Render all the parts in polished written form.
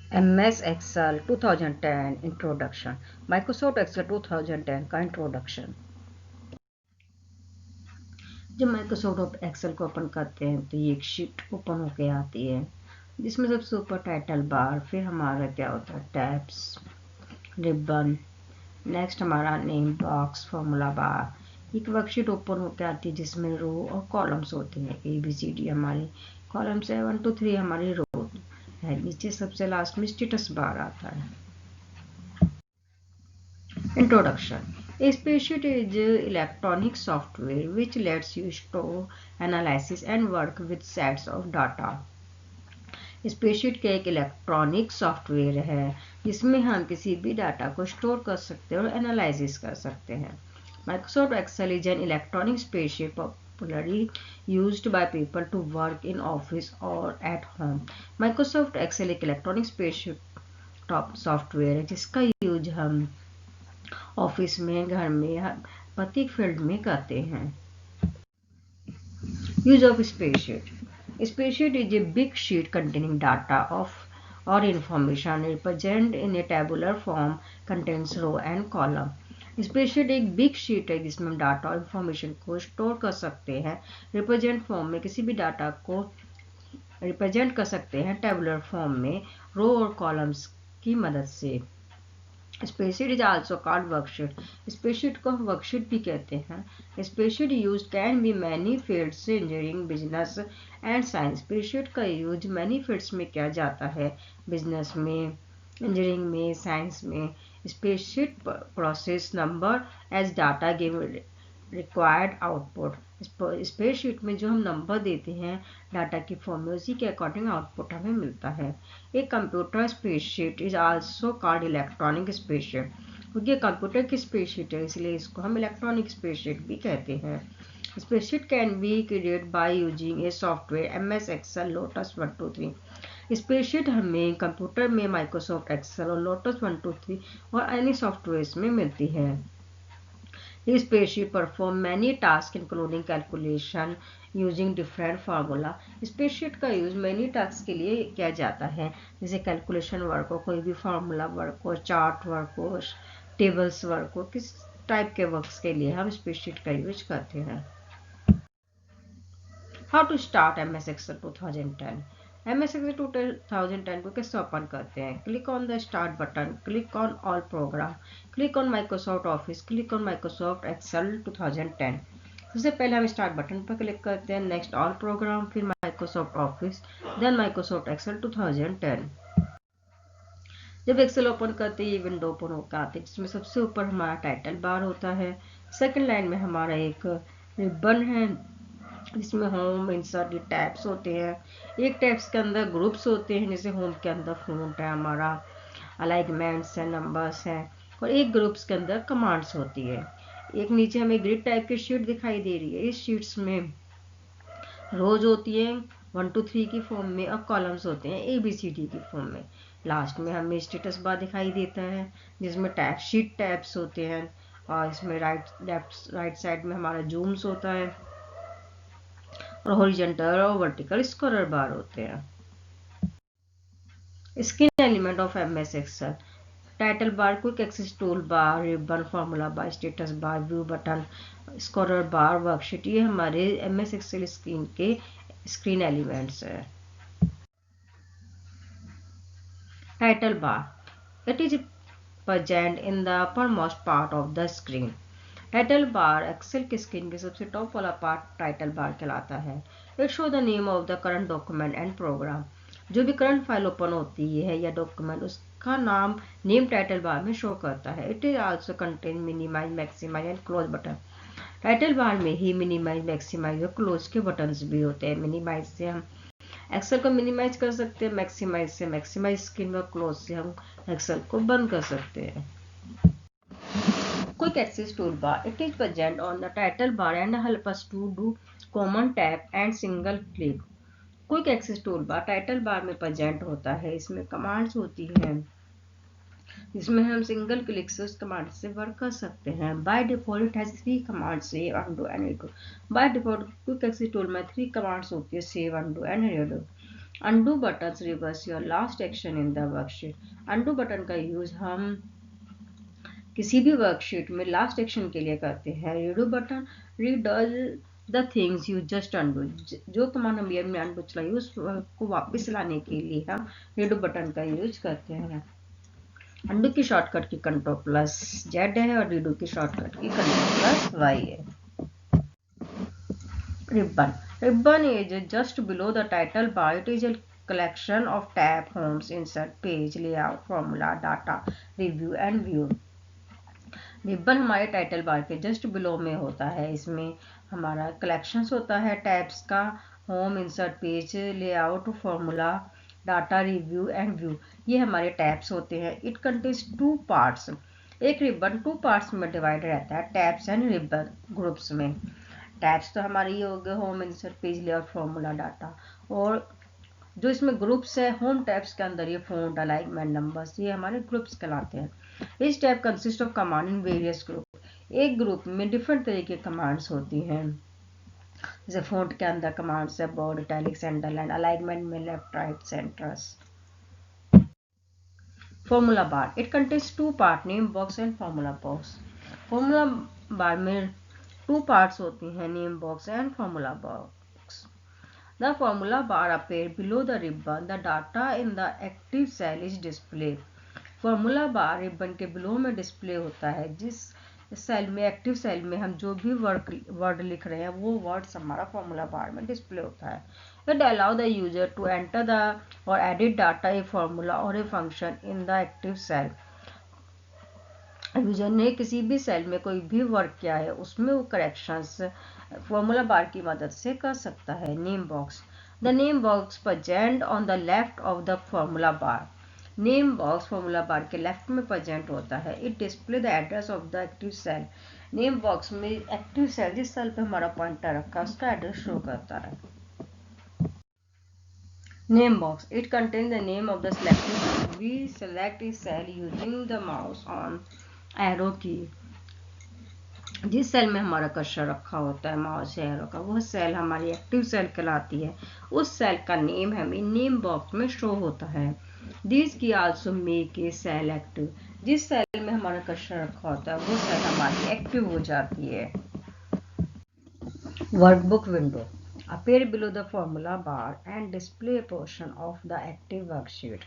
MS Excel 2010 introduction. Microsoft Excel 2010 का introduction. जब Microsoft Excel को ओपन करते हैं तो ये एक शीट ओपन होके आती है जिसमें सबसे ऊपर टाइटल बार, फिर हमारा क्या होता है टैब्स, रिबन, नेक्स्ट हमारा नेम बॉक्स, फॉर्मूला बार। एक वर्कशीट ओपन होके आती है जिसमें रो और कॉलम्स होते हैं। ABCD हमारी कॉलम्स है, 1 2 3 हमारी रो है। नीचे सबसे लास्ट में स्टेटस बार आता है। Introduction. A spreadsheet is electronic software which lets you store, analysis and work with sets of data. Spreadsheet का एक इलेक्ट्रॉनिक सॉफ्टवेयर है जिसमें हम किसी भी डाटा को स्टोर कर सकते हैं और एनालिसिस कर सकते हैं। Microsoft Excel is an electronic spreadsheet popularly used by people to work in office or at home. Microsoft Excel एक इलेक्ट्रॉनिक स्प्रेडशीट टॉप सॉफ्टवेयर है जिसका यूज हम ऑफिस में, घर में, प्रत्येक फील्ड में करते हैं। Use of spreadsheet. Spreadsheet is a big sheet containing data of or information represented in a tabular form, contains row and column. Spreadsheet एक बिग शीट है जिसमें हम डाटा और इंफॉर्मेशन को स्टोर कर सकते हैं। रिप्रेजेंट फॉर्म में किसी भी डाटा को रिप्रेजेंट कर सकते हैं टेबुलर फॉर्म में रो और कॉलम्स की मदद से। Spreadsheet is also called worksheet. Spreadsheet को वर्कशीट भी कहते हैं। Spreadsheet use can be many fields, engineering, business and science. Spreadsheet का यूज मैनी फील्ड्स में किया जाता है, बिजनेस में, इंजीनियरिंग में, साइंस में। Spreadsheet process number as data give required output. Spreadsheet में जो हम नंबर देते हैं डाटा की फॉर्म में, उसी के अकॉर्डिंग आउटपुट हमें मिलता है। एक computer spreadsheet is also called electronic spreadsheet, क्योंकि कंप्यूटर की स्प्रेडशीट है इसलिए इसको हम इलेक्ट्रॉनिक स्प्रेडशीट भी कहते हैं। Spreadsheet can be created by using a software MS Excel, Lotus 1 2 3। Spreadsheet हमें कंप्यूटर में माइक्रोसॉफ्ट एक्सेल और लोटस 1 2 3 और अन्य सॉफ्टवेयर में मिलती है। This spreadsheet perform many tasks including calculation using different formula. Spreadsheet का यूज many tasks के लिए किया जाता है, जैसे कैलकुलेशन वर्क हो, कोई भी फार्मूला वर्क हो, चार्ट वर्क हो, टेबल्स वर्क हो, किस टाइप के वर्क्स के लिए हम स्प्रेडशीट का यूज करते हैं। How to start MS Excel 2010। MS Excel 2010 को कैसे ओपन करते हैं? Click on the start button, click on all program, click on Microsoft Office, click on Microsoft Excel 2010। सबसे पहले हम स्टार्ट बटन पर क्लिक करते हैं, नेक्स्ट ऑल प्रोग्राम, फिर Microsoft Office, then Microsoft Excel 2010। जब एक्सेल ओपन करते हैं ये विंडो ओपन होकर आती है जिसमें सबसे ऊपर हमारा टाइटल बार होता है। सेकंड लाइन में हमारा एक रिबन है जिसमें होम, इंसर्ट, टैब्स होते हैं। एक टैब्स के अंदर ग्रुप्स होते हैं, जैसे होम के अंदर फ्रंट है हमारा, अलाइनमेंट्स है, नंबर्स हैं, और एक ग्रुप्स के अंदर कमांड्स होती है। एक नीचे हमें ग्रिड टाइप की शीट दिखाई दे रही है। इस शीट्स में रोज होती है 1 2 3 की फॉर्म में और कॉलम्स होते हैं ABCD की फॉर्म में। लास्ट में हमें स्टेटस बार दिखाई देता है जिसमें टैब शीट टैब्स होते हैं, और इसमें राइट साइड में हमारा जूम्स होता है और हॉरिजॉन्टल और वर्टिकल स्क्रॉलर बार होते हैं। Screen element of MS Excel. Title bar, quick access tool bar, ribbon, formula bar, status bar, view button, scroller bar, worksheet, ये हमारे MS एक्सेल स्क्रीन के स्क्रीन एलिमेंट्स है। Title bar, it is present in the uppermost part of the screen. Title bar Excel की screen के सबसे top वाला part title bar कहलाता है। It show the name of the current document and programme. जो भी current file open होती है या डॉक्यूमेंट, उसका नाम नेम टाइटल बार में शो करता है। It is also contain minimise, maximise and close button. Title bar में ही मिनिमाइज, मैक्सिमाइज और क्लोज के बटन्स भी होते हैं। मिनिमाइज से हम एक्सेल को मिनिमाइज कर सकते हैं, मैक्सिमाइज से मैक्सिमाइज स्क्रीन और क्लोज से हम एक्सेल को बंद कर सकते हैं। Quick access toolbar. It is present on the title bar and help us to do common tap and single click. Quick access tool bar title bar में प्रेजेंट होता है। इसमें कमांड्स होती हैं जिसमें हम सिंगल क्लिक से उस कमांड से वर्क कर सकते हैं। By default it has 3 commands, save, undo and redo. By default quick access tool में 3 कमांड्स होती है, save, undo and redo. Undo button reverse your last action in the worksheet. Undo button का use हम किसी भी worksheet में last action के लिए करते हैं। Redo button redoes the things you just undo. जो कमांड हम हमने अनडू चलाई उसको वापस लाने के लिए हम रीडू बटन का यूज करते हैं। अनडू की शॉर्टकट की कंट्रोल प्लस जेड है और रीडू की शॉर्टकट की कंट्रोल प्लस वाई है। Ribbon. Ribbon is just below the title bar. It is a collection of tab, homes, insert, page, layout, formula, data, review and view. Ribbon हमारे title bar के just below में होता है। इसमें हमारा collections होता है टैब्स का, home, insert, page, layout, formula, data, review and view, ये हमारे टैब्स होते हैं। It contains 2 parts. एक रिबन 2 पार्ट्स में डिवाइड रहता है, टैब्स एंड रिबन ग्रुप्स में। टैब्स तो हमारे ये हो गए home, insert, page, layout, formula, data, और जो इसमें ग्रुप्स है होम टैब्स के अंदर ये फ़ॉन्ट, अलाइनमेंट, नंबर्स, ये हमारे ग्रुप्स कहलाते हैं। इस tab consist of command in various group. एक ग्रुप में डिफरेंट तरह की कमांड्स होती हैं, जैसे फ़ॉन्ट के अंदर कमांड्स है बोल्ड, इटैलिक्स, अंडरलाइन, अलाइनमेंट में left, right, centres. Formula bar it contains 2 part, name box and formula box. Formula बार में 2 पार्ट्स होती हैं, name box and formula box. The formula bar appears below the ribbon. The data in the active cell is displayed. Formula bar ribbon के below में display होता है। जिस cell में, active cell में हम जो भी वर्ड लिख रहे हैं वो वर्ड्स हमारा फॉर्मूला बार में डिस्प्ले होता है। It allow the user to enter the और एडिट डाटा, ए फॉर्मूला और a function in the active cell. User ने किसी भी सेल में कोई भी वर्क किया है उसमें वो करेक्शंस फॉर्मूला बार की मदद से कर सकता है। Name box the name box present on the left of the formula bar. Name box formula bar के लेफ्ट में प्रेजेंट होता है। It display the address of the active cell. Name box में एक्टिव सेल, जिस cell पे हमारा pointer रखा है उसका एड्रेस शो करता है। Name box it contain the name of the selected. We select इस cell using the mouse on arrow key. जिस सेल में हमारा कर्सर रखा होता है माउस एरो का, वह सेल हमारी एक्टिव सेल कहलाती है। उस सेल का नेम हमें नेम बॉक्स में शो होता है। This key also make a cell active. जिस सेल में हमारा कर्सर रखा होता है वो सेल हमारी एक्टिव हो जाती है। Workbook window appear below the formula bar and display a portion of the active worksheet.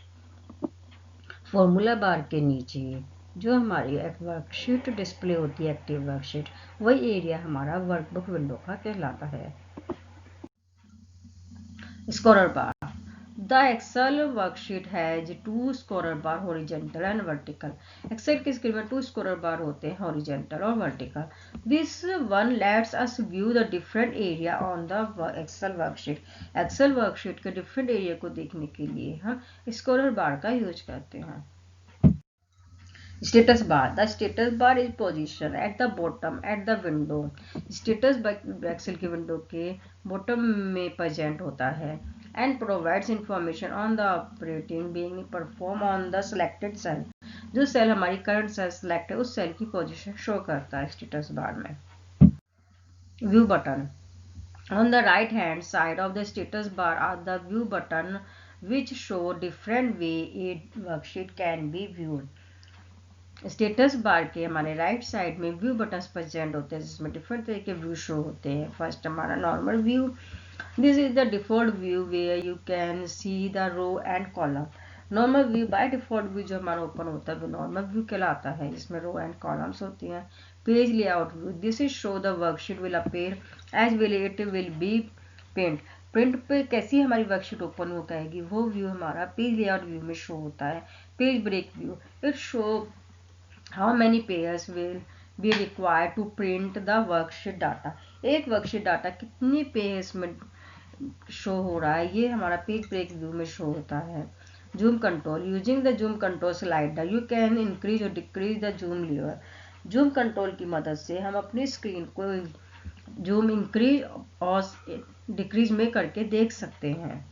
Formula bar के नीचे जो हमारी वर्कशीट डिस्प्ले होती है, एक्टिव वर्कशीट, वही एरिया हमारा वर्कबुक विंडो का कहलाता है। Scroller bar the Excel worksheet has 2 scroller bar, horizontal and vertical. Excel की स्क्रीन में 2 स्कोरर बार होते हैं, हॉरिजॉन्टल और vertical. This one let's us view the different area on the Excel worksheet. Excel worksheet के different area को देखने के लिए हम स्कोरर बार का यूज करते हैं। Status bar. The status bar is position at the bottom at the window. Status bar Excel की विंडो के बॉटम में प्रेजेंट होता है and provides information on the operating being performed on the selected cell. जो cell हमारी current cell select है उस cell की पोजीशन शो करता है स्टेटस बार में। View button on the right hand side of the status bar are the view button which show different way a worksheet can be viewed. Status bar के हमारे right side में view buttons present होते हैं जिसमें different तरह के view show होते हैं। फर्स्ट हमारा normal view, this is the default view where you can see the row and column. Normal view by default view जो हमारा ओपन होता है वो नॉर्मल व्यू कहलाता है, जिसमें रो एंड कॉलम्स होती हैं। Page layout view, this is show the worksheet will appear as will it will be print. Print पे कैसी हमारी वर्कशीट ओपन हो जाएगी वो व्यू हमारा पेज लेआउट व्यू में शो होता है। Page break view, it show how many pairs will be required to print the worksheet data। एक वर्कशीट डाटा कितनी पेयर्स में शो हो रहा है ये हमारा पेज ब्रेक व्यू में शो होता है। Zoom control, using the zoom control slider you can increase or decrease the zoom layer. Zoom control की मदद से हम अपनी स्क्रीन को जूम इंक्रीज और डिक्रीज में करके देख सकते हैं।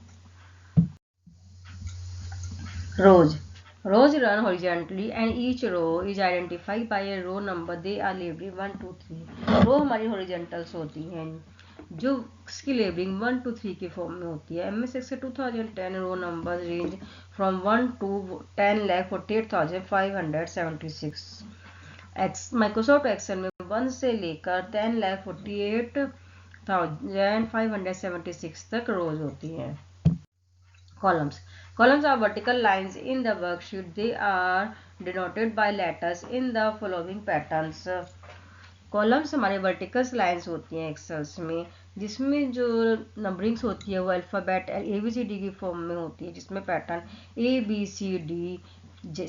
Rows run horizontally and each row is identified by a row number. They are labeled 1, 2, 3। रो हमारी हॉरिजॉन्टल्स होती हैं जो इसकी लेबलिंग 1 to 3 के फॉर्म में होती है। MS Excel 2010 row number range from 1 to 10,48,576। Microsoft Excel में 1 से लेकर 10,48,576 तक रोज होती हैं। Columns. Columns are vertical lines in the worksheet. They are denoted by letters in the following patterns. Columns हमारे वर्टिकल्स लाइंस होती हैं एक्सेल्स में, जिसमें जो नंबरिंग्स होती है वो अल्फ़ाबेट ABCD की फॉर्म में होती है, जिसमें पैटर्न ABCD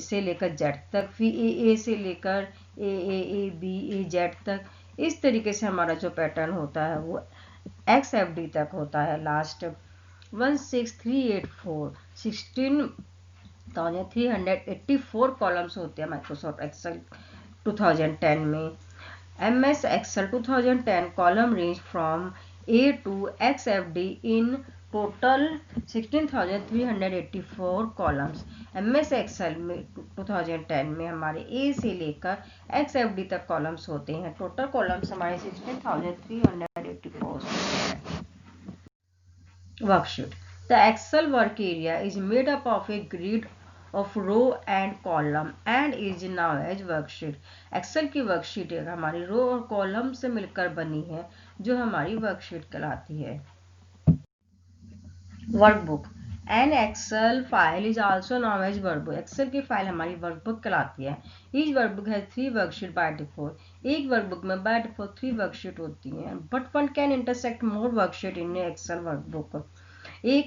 से लेकर Z तक, फिर AA से लेकर AAABAZ तक, इस तरीके से हमारा जो पैटर्न होता है वो XFD तक होता है। लास्ट 16384 16,384 कॉलम्स होते हैं माइक्रोसॉफ्ट एक्सेल 2010 में। MS Excel 2010 column range from A to XFD in total 16,384 columns। MS Excel में 2010 में हमारे A से लेकर XFD तक कॉलम्स होते हैं। टोटल कॉलम्स हमारे 16,384 होते हैं। Worksheet. The Excel work area is made up of a grid of row and column and is now as worksheet. Excel की वर्कशीट हमारी रो और कॉलम से मिलकर बनी है, जो हमारी वर्कशीट कहलाती है। Workbook. An Excel file is also known as workbook. Excel की फाइल हमारी वर्कबुक कहलाती है। Each workbook has 3 worksheet by default. एक वर्कबुक में by default 3 वर्कशीट होती हैं, but one can intersect more worksheet in a Excel workbook. एक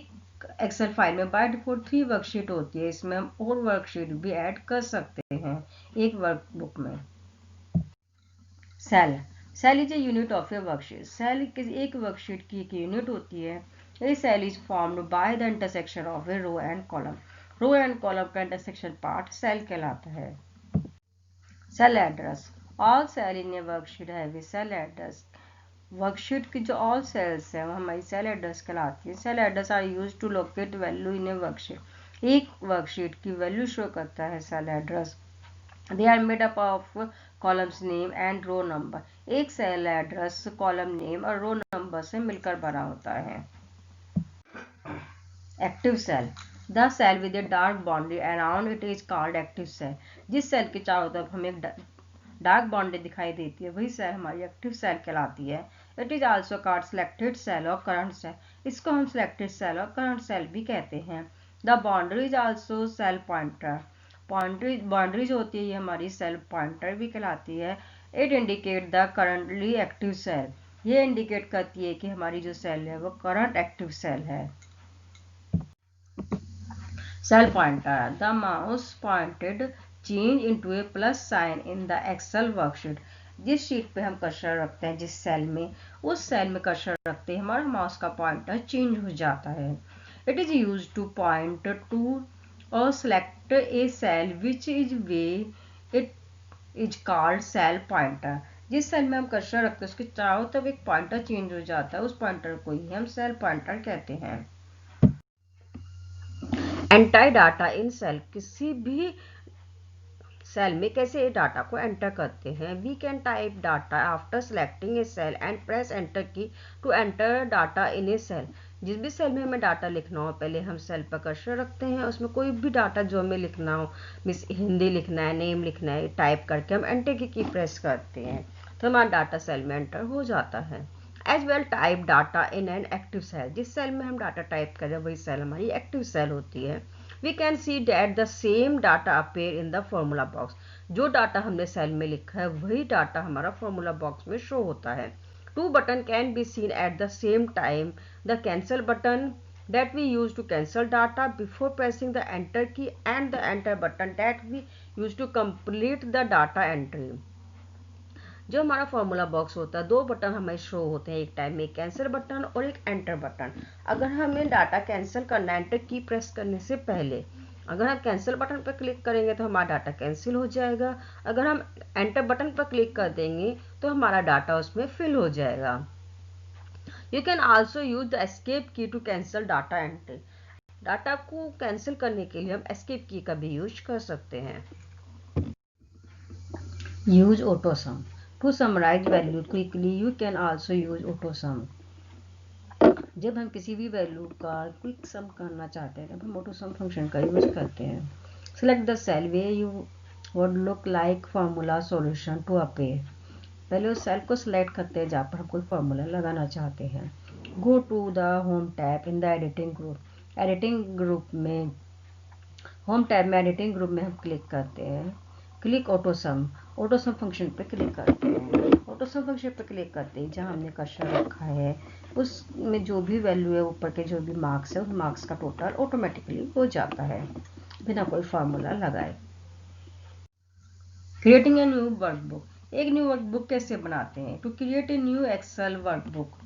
Excel file में बाय डिफॉल्ट 3 वर्कशीट होती है, इसमें हम और वर्कशीट भी ऐड कर सकते हैं एक वर्कबुक में। Cell. Cell is a unit of a worksheet. Cell एक वर्कशीट की एक यूनिट होती है। A cell is formed by the intersection of a row and column. Row and column का इंटरसेक्शन पार्ट सेल कहलाता है। Cell address. All cell in a worksheet have a cell address. Worksheet की जो all sales हैं वो हमारी cell address कहलाती है। Cell address are use to locate value in a worksheet. एक वर्कशीट की वैल्यू शो करता है cell address. They are made up of columns name and row number. एक सेल एड्रेस कॉलम नेम और row number से मिलकर बना होता है। Active cell. The cell with a dark boundary around it is called active cell. जिस cell के चारों तरफ हमें डार्क बाउंड्री दिखाई देती है वही सेल हमारी एक्टिव सेल कहलाती है। It is also called selected cell और करंट सेल. इसको हम सिलेक्टेड सेल और करंट सेल भी कहते हैं। The boundary is also cell pointer. Boundaries होती है ये हमारी सेल पॉइंटर भी कहलाती है। It indicate the currently active cell. ये इंडिकेट करती है कि हमारी जो सेल है वो करंट एक्टिव सेल है। Cell pointer. The mouse pointed change into a plus sign in the Excel worksheet. जिस शीट पे हम कर्सर रखते हैं, जिस सेल में, उस सेल में कर्सर रखते हैं हमारा माउस का पॉइंटर चेंज हो जाता है। It is use to point to or select a cell which is way it is called cell pointer. जिस सेल में हम कर्सर रखते हैं उसके चारों तरफ एक पॉइंटर चेंज हो जाता है, उस पॉइंटर को ही हम सेल पॉइंटर कहते हैं। Enter data in cell. किसी भी सेल में कैसे डाटा को एंटर करते हैं. We can type data after selecting a cell and press enter key to enter data in a cell. जिस भी सेल में हमें डाटा लिखना हो पहले हम सेल पर कर्सर रखते हैं, उसमें कोई भी डाटा जो हमें लिखना हो, मिस हिंदी लिखना है, नेम लिखना है, टाइप करके हम एंटर की प्रेस करते हैं तो हमारा डाटा सेल में एंटर हो जाता है. As well type data in an active cell. जिस सेल में हम डाटा टाइप करें वही सेल हमारी एक्टिव सेल होती है. We can see that the same data appear in the formula box. जो डाटा हमने सेल में लिखा है वही डाटा हमारा फॉर्मूला बॉक्स में शो होता है. Two button can be seen at the same time. The cancel button that we use to cancel data before pressing the enter key and the enter button that we use to complete the data entry. जो हमारा formula box होता है, 2 button हमें show होते हैं एक time में, एक कैंसिल बटन और एक एंटर बटन. अगर हमें डाटा कैंसिल करना है एंटर की प्रेस करने से पहले, अगर हम कैंसिल बटन पर क्लिक करेंगे तो हमारा डाटा कैंसिल हो जाएगा. अगर हम एंटर बटन पर क्लिक कर देंगे तो हमारा डाटा उसमें फिल हो जाएगा. You can also use the escape key to cancel data entry. Data को कैंसिल करने के लिए हम एस्केप की का भी यूज कर सकते हैं. Use AutoSum. To summarize value quickly, you can also use AutoSum. जब हम किसी भी वैल्यू का क्विक सम करना चाहते हैं तब हम ऑटो सम फंक्शन का यूज करते हैं। Select the cell where you would look like formula solution to appear. पहले उस सेल को सिलेक्ट करते हैं जहाँ पर हम कोई फार्मूला लगाना चाहते हैं। Go to the home tab in the editing group. Editing group में होम टैब में एडिटिंग ग्रुप में हम क्लिक करते हैं। क्लिक ऑटो सम फंक्शन पे क्लिक करते हैं। ऑटो सम फंक्शन पे क्लिक करते हैं जहाँ हमने कर्सर रखा है उसमें जो भी वैल्यू है ऊपर के जो भी मार्क्स है उस मार्क्स का टोटल ऑटोमेटिकली हो जाता है बिना कोई फार्मूला लगाए। Creating a new workbook. एक न्यू वर्कबुक कैसे बनाते हैं? To create a new Excel workbook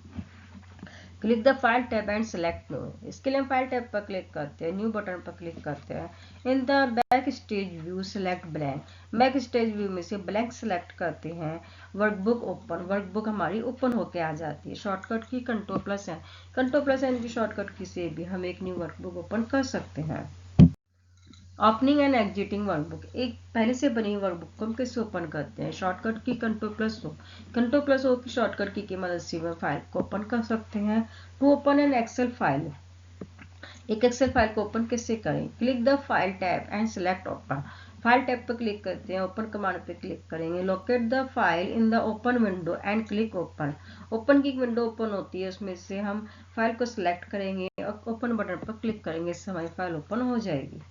click the file tab and select new. इसके लिए हम फाइल टैब पर क्लिक करते हैं, न्यू बटन पर क्लिक करते हैं। In the back stage view select blank. Back stage view में से ब्लैंक सेलेक्ट करते हैं। Workbook open. वर्कबुक हमारी ओपन होके आ जाती है। शॉर्टकट की Ctrl+N। Ctrl+N की शॉर्टकट की से भी हम एक न्यू वर्कबुक ओपन कर सकते हैं। Opening and exiting workbook. एक पहले से बनी वर्कबुक को हम कैसे ओपन करते हैं? शॉर्टकट की Ctrl+O। Ctrl+O की शॉर्टकट की मदद से हम फाइल को ओपन कर सकते हैं। To open an Excel file. एक एक्सेल फाइल को ओपन कैसे करें? Click the file tab and select open. File tab पर क्लिक करते हैं, ओपन कमांड पे क्लिक करेंगे। Locate the file in the open window and click open. Open की विंडो ओपन होती है, उसमें से हम फाइल को सिलेक्ट करेंगे और ओपन बटन पर क्लिक करेंगे, इससे हमारी फाइल ओपन हो जाएगी।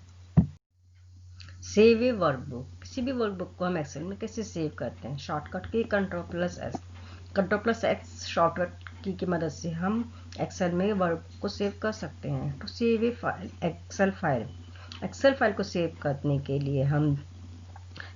सेव ए वर्कबुक। किसी भी वर्कबुक को हम एक्सेल में कैसे सेव करते हैं? शॉर्टकट की Ctrl+S। Ctrl+X शॉर्टकट की मदद से हम एक्सेल में वर्कबुक को सेव कर सकते हैं। तो सेव ए फाइल एक्सेल फाइल को सेव करने के लिए हम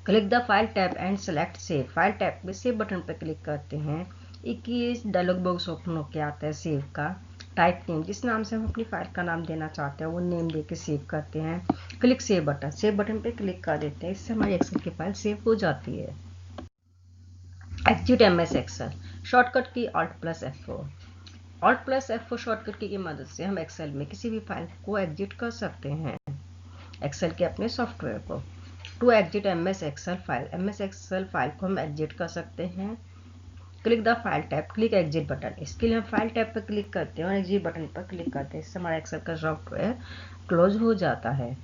click the file tab and select save. File tab में सेव बटन पर क्लिक करते हैं। एक डायलॉग बॉक्स ओपन होकर आता है सेव का। टाइप नेम, जिस नाम से हम अपनी फाइल का नाम देना चाहते हैं वो नेम देके सेव करते हैं। क्लिक सेव बटन पे क्लिक कर देते हैं, इससे हमारी एक्सेल की फाइल सेव हो जाती है। Exit MS Excel. शॉर्टकट की Alt+F4 शॉर्टकट की मदद से हम एक्सेल में किसी भी फाइल को एग्जिट कर सकते हैं, एक्सेल के अपने सॉफ्टवेयर को। To exit MS Excel file को हम एग्जिट कर सकते हैं। Click the file tab, click exit button. इसके लिए हम फाइल टैब पर क्लिक करते हैं और एग्जिट बटन पर क्लिक करते हैं, इससे हमारा एक्सेल का सॉफ्टवेयर क्लोज हो जाता है।